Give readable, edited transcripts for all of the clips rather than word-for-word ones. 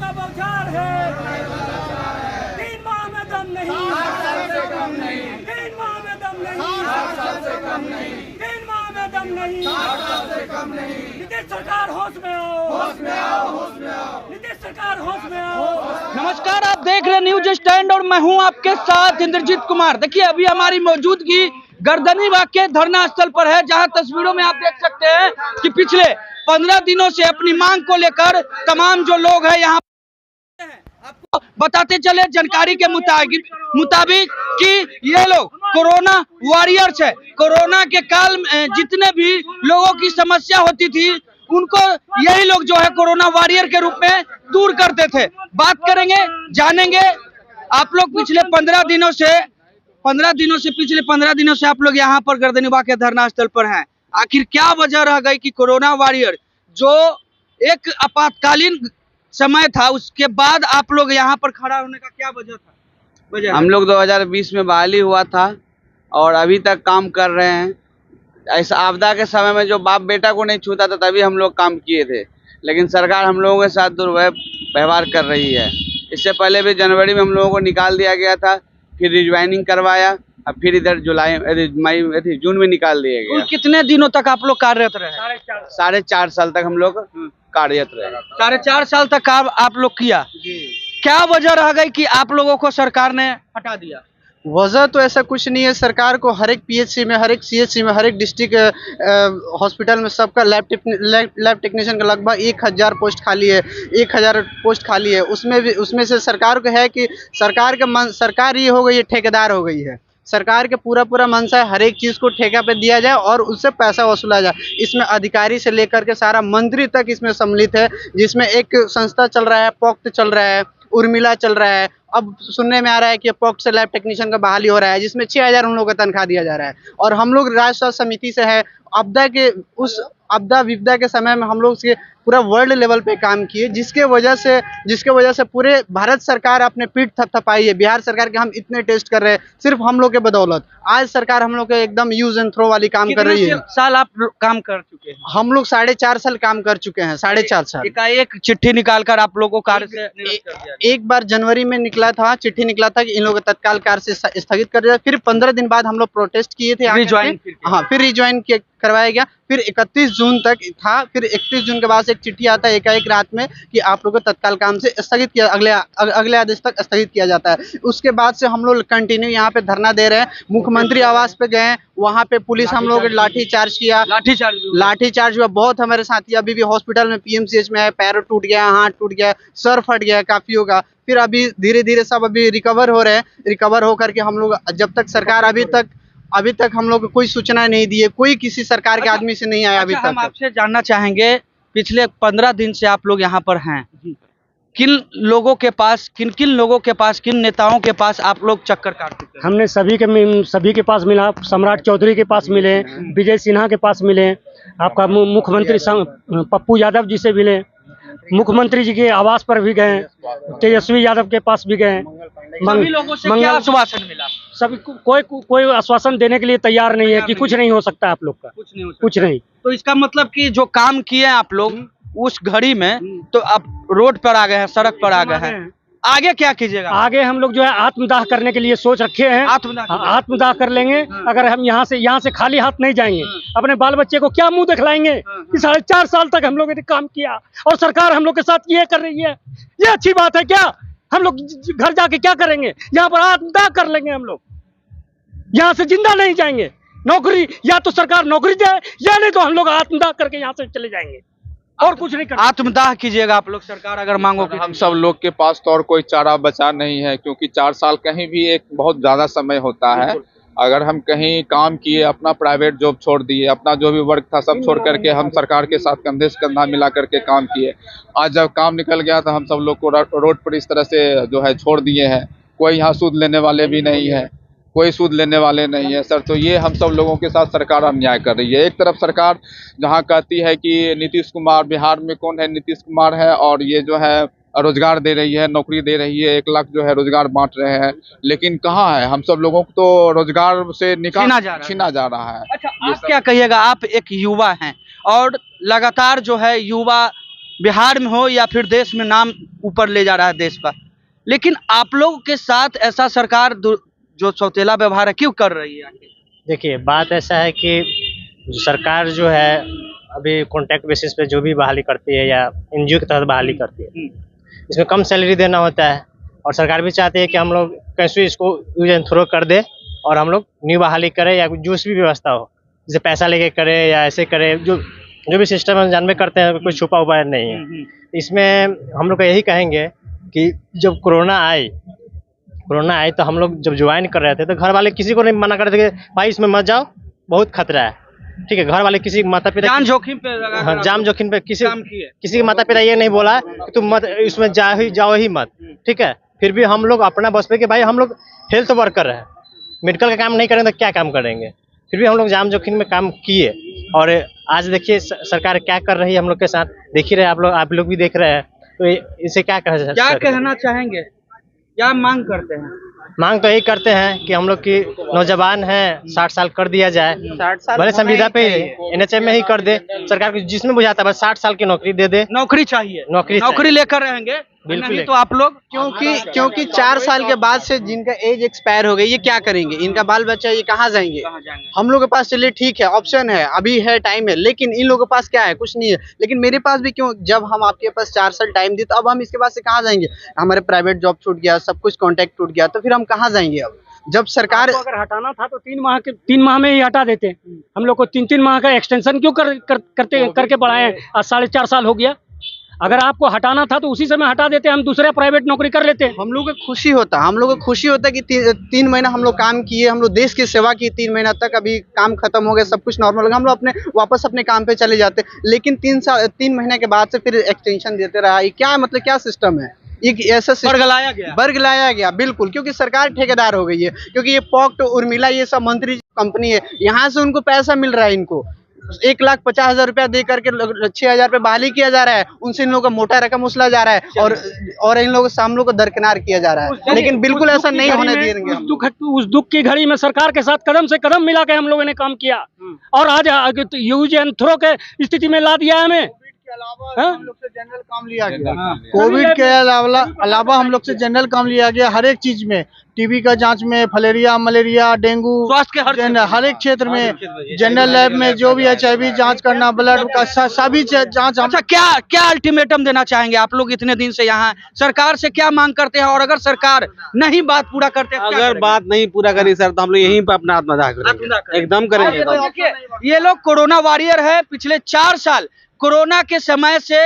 का बौछार है, 3 माह में दम नहीं, 3 माह में दम नहीं, 3 माह में दम नहीं, नीतीश सरकार होश में आओ, नीतीश सरकार होश में आओ। नमस्कार, आप देख रहे न्यूज स्टैंड और मैं हूं आपके साथ इंद्रजीत कुमार। देखिए, अभी हमारी मौजूदगी गर्दनीबाग के धरना स्थल पर है, जहां तस्वीरों में आप देख सकते हैं कि पिछले 15 दिनों से अपनी मांग को लेकर तमाम जो लोग हैं यहाँ आपको बताते चले जानकारी के मुताबिक कि ये लोग कोरोना वॉरियर्स है। कोरोना के काल में जितने भी लोगों की समस्या होती थी उनको यही लोग जो है कोरोना वॉरियर के रूप में दूर करते थे। बात करेंगे, जानेंगे। आप लोग पिछले 15 दिनों से आप लोग यहाँ पर गर्दनीबाग के धरना स्थल पर हैं। आखिर क्या वजह रह गई कि कोरोना वॉरियर जो एक आपातकालीन समय था उसके बाद आप लोग यहाँ पर खड़ा होने का क्या वजह था? हम लोग 2020 में बहाली हुआ था और अभी तक काम कर रहे हैं। ऐसा आपदा के समय में जो बाप बेटा को नहीं छूता था तभी हम लोग काम किए थे, लेकिन सरकार हम लोगों के साथ दुर्व्यवहार कर रही है। इससे पहले भी जनवरी में हम लोगों को निकाल दिया गया था, फिर रिज्वाइनिंग करवाया, अब फिर इधर जून में निकाल दिया गया। कितने दिनों तक आप लोग कार्यरत रहे? 4.5 साल तक हम लोग कार्यरत रहे। 4.5 साल तक आप लोग किया। क्या वजह रह गई कि आप लोगों को सरकार ने हटा दिया? वजह तो ऐसा कुछ नहीं है। सरकार को हर एक पीएचसी में, हर एक सीएचसी में, हर एक डिस्ट्रिक्ट हॉस्पिटल में सबका लैब टेक्नीशियन का लगभग 1000 पोस्ट खाली है। 1000 पोस्ट खाली है। उसमें से सरकार को है कि सरकार ये हो गई है, ठेकेदार हो गई है। सरकार के पूरा मंशा है हर एक चीज़ को ठेका पे दिया जाए और उससे पैसा वसूला जाए। इसमें अधिकारी से लेकर के सारा मंत्री तक इसमें सम्मिलित है, जिसमें एक संस्था चल रहा है, पोक्त चल रहा है, उर्मिला चल रहा है। अब सुनने में आ रहा है कि पोक्त से लैब टेक्नीशियन का बहाली हो रहा है, जिसमें 6000 उन लोगों को तनख्वाह दिया जा रहा है। और हम लोग राज्य स्वास्थ्य समिति से है। आपदा विपदा के समय में हम लोग से पूरा वर्ल्ड लेवल पे काम किए, जिसके वजह से पूरे भारत सरकार अपने पीठ थपथपाई है। बिहार सरकार के हम इतने टेस्ट कर रहे हैं सिर्फ हम लोग के बदौलत। आज सरकार हम लोग के एकदम यूज एंड थ्रो वाली काम कर रही है। साल आप काम कर चुके हैं? हम लोग 4.5 साल काम कर चुके हैं। 4.5 साल। एक चिट्ठी निकालकर आप लोगों को कार्य से निरस्त कर दिया? एक बार जनवरी में निकला था, चिट्ठी निकला था कि इन लोगों को तत्काल कार्य से स्थगित कर दिया। फिर 15 दिन बाद हम लोग प्रोटेस्ट किए थे, फिर रिज्वाइन करवाया गया। फिर 31 जून तक था। फिर 31 जून के बाद से एक चिट्ठी आता है एकाएक रात में कि आप लोगों को तत्काल काम से स्थगित किया, अगले आदेश तक स्थगित किया जाता है। उसके बाद से हम लोग कंटिन्यू यहाँ पे धरना दे रहे हैं। मुख्यमंत्री आवास पे गए, वहाँ पे पुलिस हम लोग लाठी चार्ज किया। लाठी चार्ज हुआ। बहुत हमारे साथी अभी भी हॉस्पिटल में PMCH में है, पैर टूट गया, हाथ टूट गया, सर फट गया काफियों का। फिर अभी धीरे धीरे सब अभी रिकवर हो रहे हैं। रिकवर होकर के हम लोग, जब तक सरकार अभी तक हम लोग को कोई सूचना नहीं दी है, कोई किसी सरकार के आदमी से नहीं आया अभी तक। हम आपसे जानना चाहेंगे, पिछले 15 दिन से आप लोग यहाँ पर हैं, किन लोगों के पास, किन नेताओं के पास आप लोग चक्कर काट चुके हैं? हमने सभी के पास मिला। सम्राट चौधरी के पास मिले, विजय सिन्हा के पास मिले, आपका मुख्यमंत्री पप्पू यादव जी से मिले, मुख्यमंत्री जी के आवास पर भी गए, तेजस्वी यादव के पास भी गए। सभी लोगों से क्या आश्वासन मिला? सभी कोई आश्वासन देने के लिए तैयार नहीं है कि कुछ नहीं हो सकता आप लोग का, कुछ नहीं। तो इसका मतलब कि जो काम किए आप लोग उस घड़ी में, तो आप रोड पर आ गए हैं, सड़क पर आ गए हैं, आगे क्या कीजिएगा? आगे हम लोग जो है आत्मदाह करने के लिए सोच रखे हैं। आत्मदाह कर लेंगे। अगर हम यहाँ से खाली हाथ नहीं जाएंगे, अपने बाल बच्चे को क्या मुंह दिखलाएंगे कि 4.5 साल तक हम लोगों ने काम किया और सरकार हम लोग के साथ ये कर रही है? ये अच्छी बात है क्या? हम लोग घर जाके क्या करेंगे? यहाँ पर आत्मदाह कर लेंगे हम लोग। यहाँ से जिंदा नहीं जाएंगे। नौकरी या तो सरकार नौकरी दे, या नहीं तो हम लोग आत्मदाह करके यहाँ से चले जाएंगे और कुछ नहीं कर। आत्मदाह कीजिएगा आप लोग, सरकार अगर मांगोगे? हम सब लोग के पास तो और कोई चारा बचा नहीं है, क्योंकि 4 साल कहीं भी एक बहुत ज्यादा समय होता है। अगर हम कहीं काम किए, अपना प्राइवेट जॉब छोड़ दिए, अपना जो भी वर्क था सब छोड़ करके हम सरकार के साथ कंधे से कंधा मिला करके काम किए। आज जब काम निकल गया तो हम सब लोग को रोड पर इस तरह से जो है छोड़ दिए हैं। कोई यहाँ सूद लेने वाले भी नहीं है, कोई सूद लेने वाले नहीं है सर। तो ये हम सब लोगों के साथ सरकार अन्याय कर रही है। एक तरफ सरकार जहाँ कहती है कि नीतीश कुमार, बिहार में कौन है? नीतीश कुमार है, और ये जो है रोजगार दे रही है, नौकरी दे रही है, 1 लाख जो है रोजगार बांट रहे हैं, लेकिन कहाँ है? हम सब लोगों को तो रोजगार से छीना जा रहा है। अच्छा, आप क्या कहिएगा? आप एक युवा हैं और लगातार जो है युवा बिहार में हो या फिर देश में नाम ऊपर ले जा रहा है देश का। लेकिन आप लोग के साथ ऐसा सरकार जो सौतेला व्यवहार है क्यों कर रही है आखिर? देखिए, बात ऐसा है कि सरकार जो है अभी कॉन्ट्रैक्ट बेसिस पे जो भी बहाली करती है या एनजीओ के तहत बहाली करती है, इसमें कम सैलरी देना होता है और सरकार भी चाहती है कि हम लोग कैसे इसको यूज एंड थ्रो कर दे और हम लोग न्यू बहाली करें या जो भी व्यवस्था हो, जैसे पैसा लेके करे या ऐसे करे, जो भी सिस्टम हम जानबे करते हैं, कोई छुपा हुआ नहीं है। इसमें हम लोग यही कहेंगे कि जब कोरोना आई तो हम लोग जब ज्वाइन कर रहे थे तो घर वाले किसी को नहीं मना कर रहे थे कि भाई इसमें मत जाओ, बहुत खतरा है, ठीक है। घर वाले किसी माता पिता जान जोखिम पे लगा, हाँ, जान जोखिम पे किसी काम किए। के माता पिता ये नहीं बोला कि तुम मत इसमें जाओ ही मत, ठीक है। फिर भी हम लोग अपना बस पे कि भाई हम लोग हेल्थ वर्कर है, मेडिकल का काम नहीं करेंगे तो क्या काम करेंगे, फिर भी हम लोग जान जोखिम में काम किए। और आज देखिए सरकार क्या कर रही है हम लोग के साथ, देख ही रहे आप लोग भी देख रहे हैं, तो इसे क्या कहना चाहेंगे, क्या मांग करते हैं? मांग तो यही करते हैं कि हम लोग की नौजवान हैं 60 साल कर दिया जाए, भले संविदा पे एनएचएम में ही कर दे, सरकार को जिसमें बुझाता है बस 60 साल की नौकरी दे दे। नौकरी चाहिए, नौकरी लेकर रहेंगे बिल्कुल। तो आप लोग क्योंकि 4 साल के बाद से जिनका एज एक्सपायर हो गई, ये क्या करेंगे, इनका बाल बच्चा ये कहाँ जाएंगे? हम लोग के पास चलिए ठीक है, ऑप्शन है, अभी है, टाइम है, लेकिन इन लोगों के पास क्या है? कुछ नहीं है। लेकिन मेरे पास भी क्यों, जब हम आपके पास 4 साल टाइम दिए तो अब हम इसके पास से कहाँ जाएंगे? हमारे प्राइवेट जॉब छूट गया, सब कुछ कॉन्टैक्ट टूट गया, तो फिर हम कहाँ जाएंगे? अब जब सरकार अगर हटाना था तो 3 माह में ही हटा देते। हम लोग को 3 माह का एक्सटेंशन क्यों करके बढ़ाए? आज 4.5 साल हो गया। अगर आपको हटाना था तो उसी समय हटा देते, हम दूसरे प्राइवेट नौकरी कर लेते। हम लोग को खुशी होता कि 3 महीना हम लोग काम किए, हम लोग देश की सेवा की 3 महीना तक, अभी काम खत्म हो गया, सब कुछ नॉर्मल हो गया, हम लोग वापस अपने काम पे चले जाते। लेकिन 3 महीने के बाद से फिर एक्सटेंशन देते रहा, ये क्या मतलब, क्या सिस्टम है? एक ऐसा बरगलाया गया बिल्कुल, क्योंकि सरकार ठेकेदार हो गई है, क्योंकि ये पॉक्ट उर्मिला ये सब मंत्री कंपनी है, यहाँ से उनको पैसा मिल रहा है, इनको 1,50,000 रुपया दे करके 6,000 रुपये बहाली किया जा रहा है, उनसे इन लोगों का मोटा रकम उछला जा रहा है और इन लोगों से हम लोग को दरकिनार किया जा रहा है। लेकिन बिल्कुल ऐसा नहीं होने देंगे। उस दुख की घड़ी में सरकार के साथ कदम से कदम मिला के हम लोगों ने काम किया और आज यूज एंड थ्रो के स्थिति में ला दिया हमें। हम लोग से जनरल काम लिया गया, कोविड के अलावा हम लोग से जनरल काम लिया गया, हर एक चीज में, टीबी का जांच में, फलेरिया, मलेरिया, डेंगू, स्वास्थ्य के हर एक क्षेत्र में, जनरल लैब में जो भी HIV जांच करना, ब्लड का सभी जांच। अच्छा, क्या अल्टीमेटम देना चाहेंगे आप लोग? इतने दिन से यहाँ सरकार से क्या मांग करते हैं और अगर सरकार नहीं बात पूरा करते, अगर बात नहीं पूरा करी सर तो हम लोग यहीं पे अपना आत्मदाह करेंगे, एकदम करेंगे। ये लोग कोरोना वॉरियर है, पिछले 4 साल कोरोना के समय से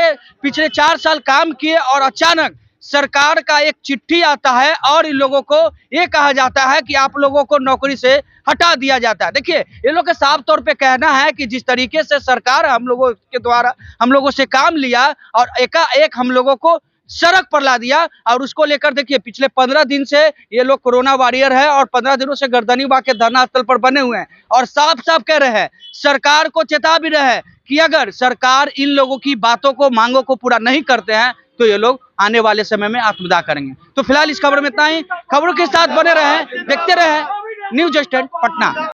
पिछले 4 साल काम किए और अचानक सरकार का एक चिट्ठी आता है और इन लोगों को ये कहा जाता है कि आप लोगों को नौकरी से हटा दिया जाता है। देखिए, ये लोग का साफ तौर पे कहना है कि जिस तरीके से सरकार हम लोगों के द्वारा हम लोगों से काम लिया और एकाएक हम लोगों को सड़क पर ला दिया, और उसको लेकर देखिए पिछले 15 दिन से ये लोग कोरोना वॉरियर है और 15 दिनों से गर्दनीबाग के धरना स्थल पर बने हुए हैं और साफ साफ कह रहे हैं, सरकार को चेता भी रहे हैं कि अगर सरकार इन लोगों की बातों को, मांगों को पूरा नहीं करते हैं तो ये लोग आने वाले समय में आत्मदाह करेंगे। तो फिलहाल इस खबर में इतना ही। खबरों के साथ बने रहें, देखते रहें न्यूज़ स्टैंड पटना।